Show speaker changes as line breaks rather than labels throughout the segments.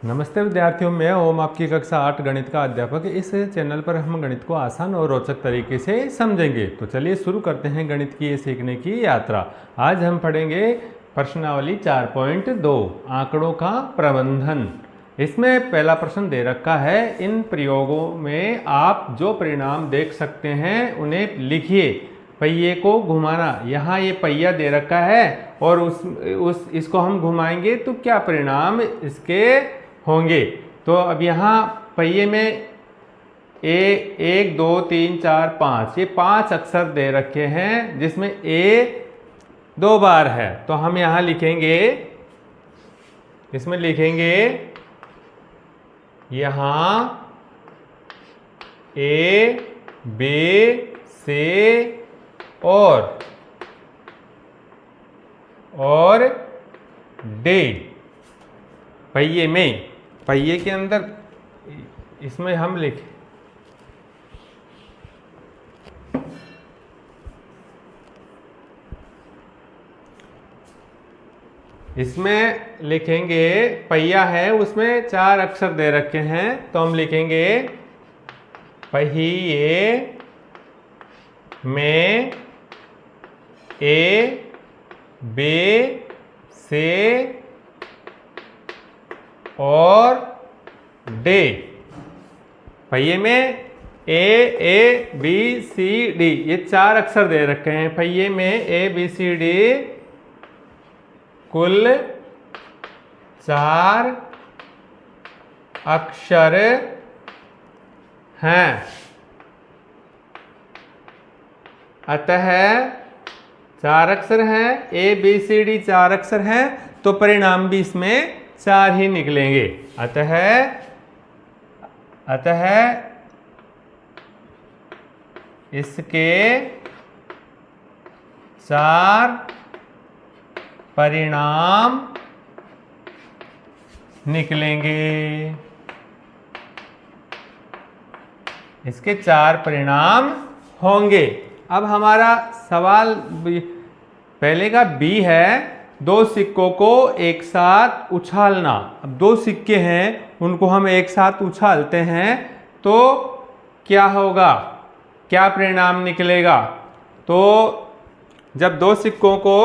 नमस्ते विद्यार्थियों, मैं ओम आपकी कक्षा 8 गणित का अध्यापक। इस चैनल पर हम गणित को आसान और रोचक तरीके से समझेंगे। तो चलिए शुरू करते हैं गणित की ये सीखने की यात्रा। आज हम पढ़ेंगे प्रश्नावली 4.2 आंकड़ों का प्रबंधन। इसमें पहला प्रश्न दे रखा है, इन प्रयोगों में आप जो परिणाम देख सकते हैं उन्हें लिखिए। पहिए को घुमाना, यहाँ ये पहिया दे रखा है और इसको हम घुमाएंगे तो क्या परिणाम इसके होंगे। तो अब यहाँ पहिए में एक दो तीन चार पाँच, ये 5 अक्षर दे रखे हैं जिसमें ए 2 बार है। तो हम यहाँ लिखेंगे, इसमें लिखेंगे यहाँ ए बी सी और डी। पहिए के अंदर इसमें हम लिखें, इसमें लिखेंगे पहिया है, उसमें 4 अक्षर दे रखे हैं। तो हम लिखेंगे पहिए में ए बी सी और डी। पहिए में ए बी सी डी, ये 4 अक्षर दे रखे हैं। पहिए में ए बी सी डी कुल 4 अक्षर हैं। अतः 4 अक्षर हैं, ए बी सी डी 4 अक्षर हैं, तो परिणाम भी इसमें 4 ही निकलेंगे। अतः इसके 4 परिणाम निकलेंगे। इसके 4 परिणाम होंगे। अब हमारा सवाल पहले का बी है, 2 सिक्कों को एक साथ उछालना। अब 2 सिक्के हैं, उनको हम एक साथ उछालते हैं तो क्या होगा, क्या परिणाम निकलेगा। तो जब 2 सिक्कों को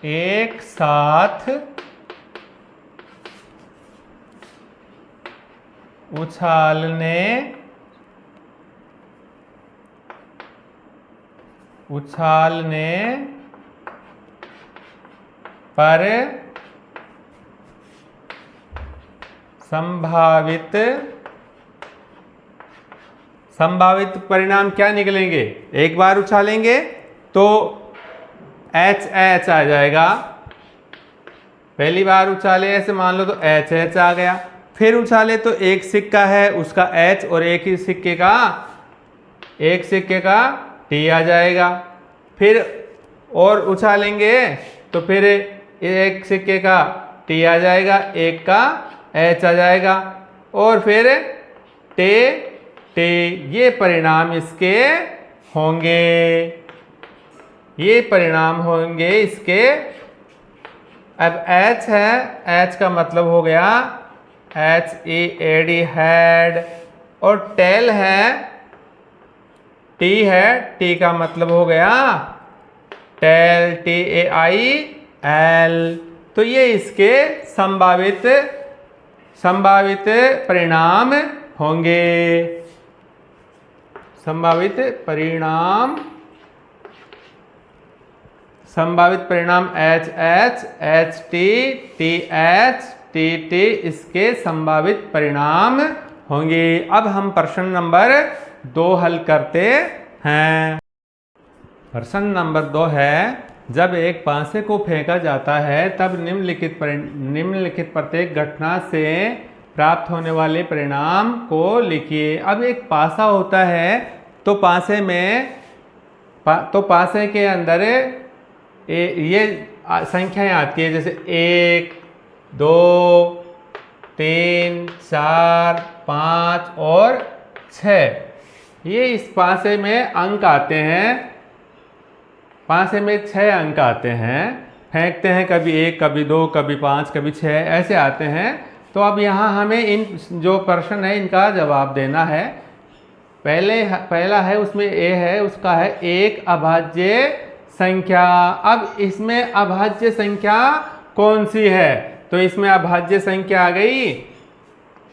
एक साथ उछालने पर संभावित परिणाम क्या निकलेंगे। एक बार उछालेंगे तो एच आ जाएगा। पहली बार उछाले ऐसे मान लो तो एच आ गया। फिर उछाले तो एक सिक्का है उसका एच और एक सिक्के का टी आ जाएगा। फिर और उछालेंगे तो फिर एक सिक्के का टी आ जाएगा, एक का एच आ जाएगा और फिर टे। ये परिणाम इसके होंगे, ये परिणाम होंगे इसके। अब एच है, एच का मतलब हो गया HEAD हेड, और टेल है, टी है, टी का मतलब हो गया टेल, TAIL। तो ये इसके संभावित परिणाम होंगे। संभावित परिणाम HH, HT, TH, TT इसके संभावित परिणाम होंगे। अब हम प्रश्न नंबर 2 हल करते हैं। प्रश्न नंबर 2 है, जब एक पासे को फेंका जाता है तब निम्नलिखित प्रत्येक घटना से प्राप्त होने वाले परिणाम को लिखिए। अब एक पासा होता है तो पासे के अंदर ये संख्याएं आती है, जैसे 1 2 3 4 5 और 6। ये इस पासे में अंक आते हैं, पासे में 6 अंक आते हैं, फेंकते हैं कभी 1 कभी 2 कभी 5 कभी 6 ऐसे आते हैं। तो अब यहाँ हमें इन जो प्रश्न है इनका जवाब देना है। पहला है उसमें ए है, उसका है एक अभाज्य संख्या। अब इसमें अभाज्य संख्या कौन सी है? तो इसमें अभाज्य संख्या आ गई,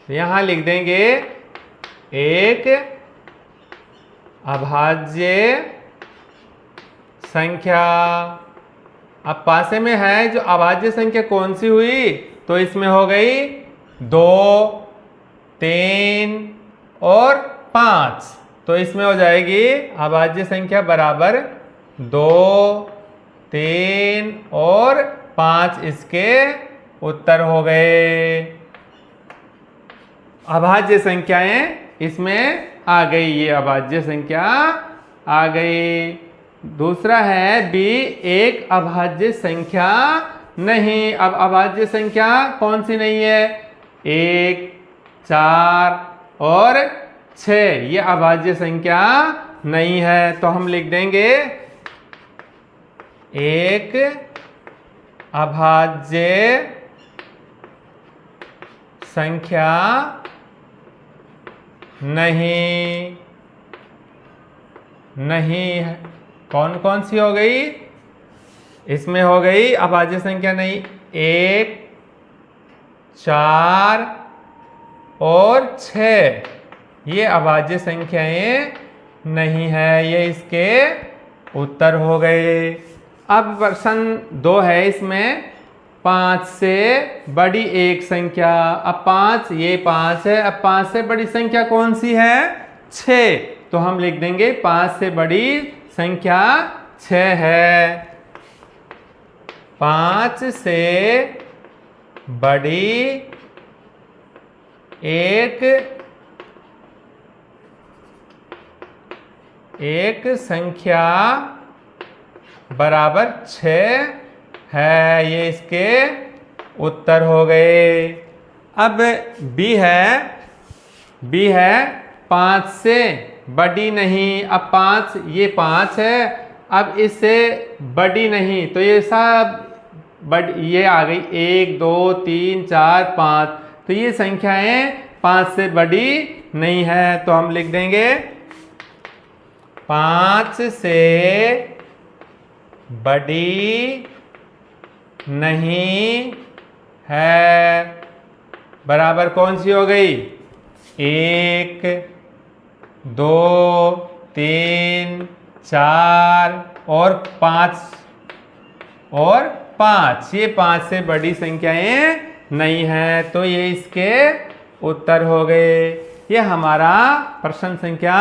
यहाँ लिख देंगे एक अभाज्य संख्या। अब पासे में है जो अभाज्य संख्या कौन सी हुई? तो इसमें हो गई 2, 3 और 5। तो इसमें हो जाएगी अभाज्य संख्या बराबर 2, 3 और 5 इसके उत्तर हो गए। अभाज्य संख्याएं इसमें आ गई, ये अभाज्य संख्या आ गई। दूसरा है बी, एक अभाज्य संख्या नहीं। अब अभाज्य संख्या कौन सी नहीं है? 1, 4 और 6 ये अभाज्य संख्या नहीं है। तो हम लिख देंगे एक अभाज्य संख्या नहीं है। कौन कौन सी हो गई? इसमें हो गई अभाज्य संख्या नहीं 1, 4 और 6 ये अभाज्य संख्याएं नहीं है, ये इसके उत्तर हो गए। अब प्रश्न 2 है, इसमें 5 से बड़ी एक संख्या। अब 5, ये 5 है। अब 5 से बड़ी संख्या कौन सी है? 6। तो हम लिख देंगे 5 से बड़ी संख्या 6 है। 5 से बड़ी एक संख्या बराबर 6 है, ये इसके उत्तर हो गए। अब बी है 5 से बड़ी नहीं। अब 5, ये 5 है, अब इससे बड़ी नहीं, तो ये सब ये आ गई 1, 2, 3, 4, 5। तो ये संख्याएं 5 से बड़ी नहीं है। तो हम लिख देंगे 5 से बड़ी नहीं है बराबर कौन सी हो गई? 1, 2, 3, 4 और 5 ये 5 से बड़ी संख्याएं नहीं है। तो ये इसके उत्तर हो गए। ये हमारा प्रश्न संख्या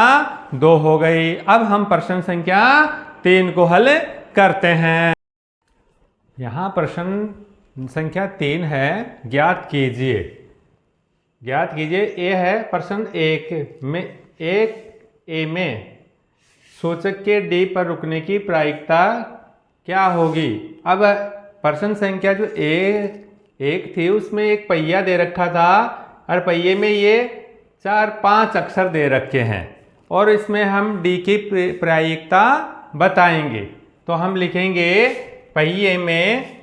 2 हो गई। अब हम प्रश्न संख्या 3 को हल करते हैं। यहाँ प्रश्न संख्या 3 है, ज्ञात कीजिए। ए है प्रश्न 1 में सूचक के डी पर रुकने की प्रायिकता क्या होगी? अब प्रश्न संख्या जो एक थी उसमें एक पहिया दे रखा था और पहिए में ये 4-5 अक्षर दे रखे हैं और इसमें हम डी की प्रायिकता बताएंगे। तो हम लिखेंगे पहिए में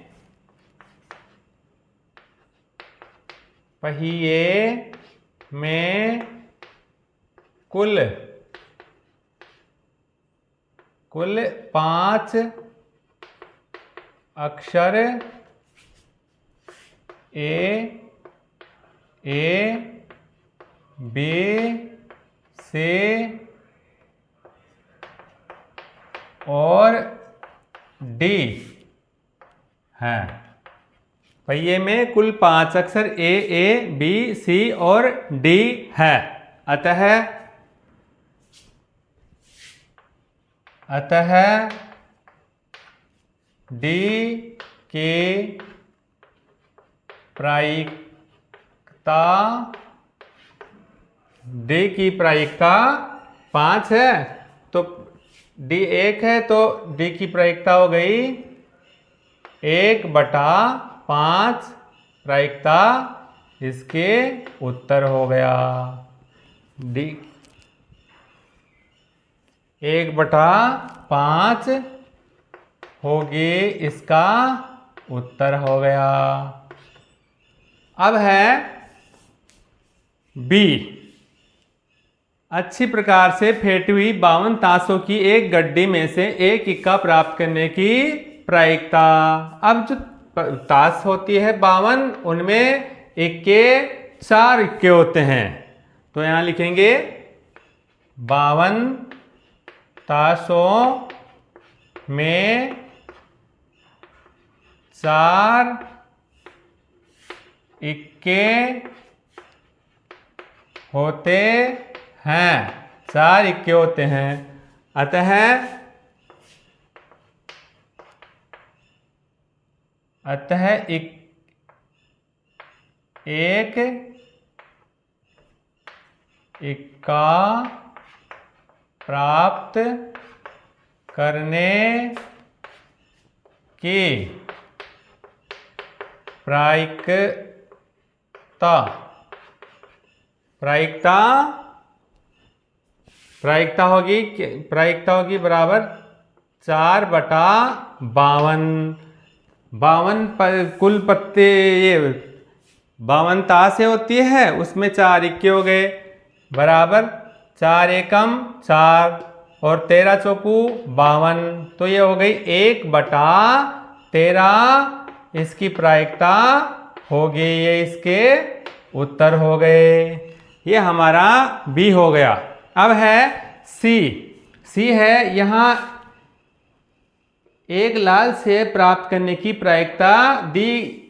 कुल 5 अक्षर ए बी सी और डी हैं। पहिए में कुल 5 अक्षर ए बी सी और डी है। अतः डी की प्रायिकता 5 है। तो डी 1 है तो डी की प्रायिकता हो गई 1/5 प्रायिकता इसके उत्तर हो गया। डी 1/5 होगी, इसका उत्तर हो गया। अब है बी, अच्छी प्रकार से फेंटी हुई 52 ताशों की एक गड्डी में से एक इक्का प्राप्त करने की प्रायिकता। अब जो ताश होती है 52, उनमें इक्के 4 इक्के होते हैं, तो यहां लिखेंगे 52 ताशों में 4 इक्के होते हैं, 4 इक्के होते हैं। अतः एक इक्का प्राप्त करने की प्रायिकता होगी बराबर 4/52। 52 कुल पत्ते, ये 52 ताशें होती है, उसमें 4 इक्के हो गए, बराबर 4 एकम 4 और 13 चौकू 52, तो ये हो गई 1/13 इसकी प्रायिकता होगी। ये इसके उत्तर हो गए। ये हमारा बी हो गया। अब है सी। सी है, यहां एक लाल सेब प्राप्त करने की प्रायिकता दी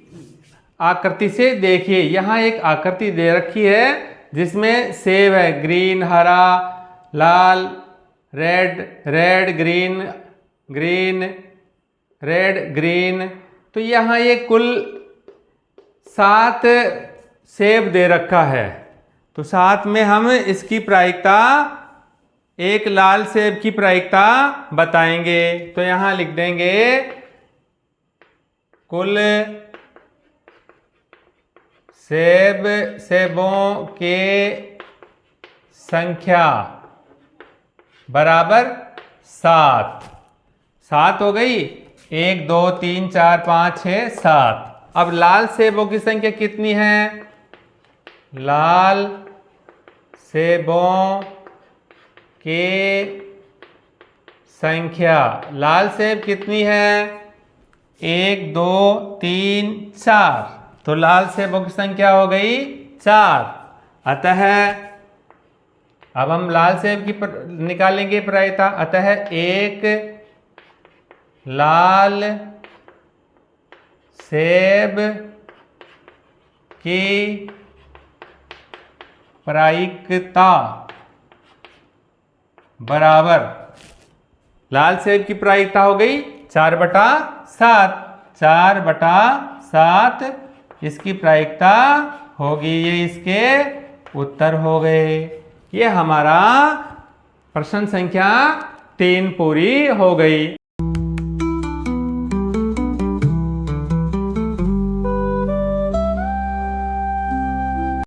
आकृति से देखिए। यहां एक आकृति दे रखी है जिसमें सेब है, ग्रीन, हरा, लाल, रेड, ग्रीन, रेड, ग्रीन। तो यहां ये कुल 7 सेब दे रखा है, तो 7 में हम इसकी प्रायिकता, एक लाल सेब की प्रायिकता बताएंगे। तो यहां लिख देंगे कुल सेबों के संख्या बराबर 7। 7 हो गई, 1 2 3 4 5 6 7। अब लाल सेबों की संख्या कितनी है? लाल सेबों की संख्या, लाल सेब कितनी है? 1 2 3 4, तो लाल सेबों की संख्या हो गई 4। अतः अब हम लाल सेब की निकालेंगे प्रायिकता। अतः एक लाल सेब की प्रायिकता बराबर, लाल सेब की प्रायिकता हो गई 4/7। 4/7 इसकी प्रायिकता होगी। ये इसके उत्तर हो गए। ये हमारा प्रश्न संख्या 3 पूरी हो गई।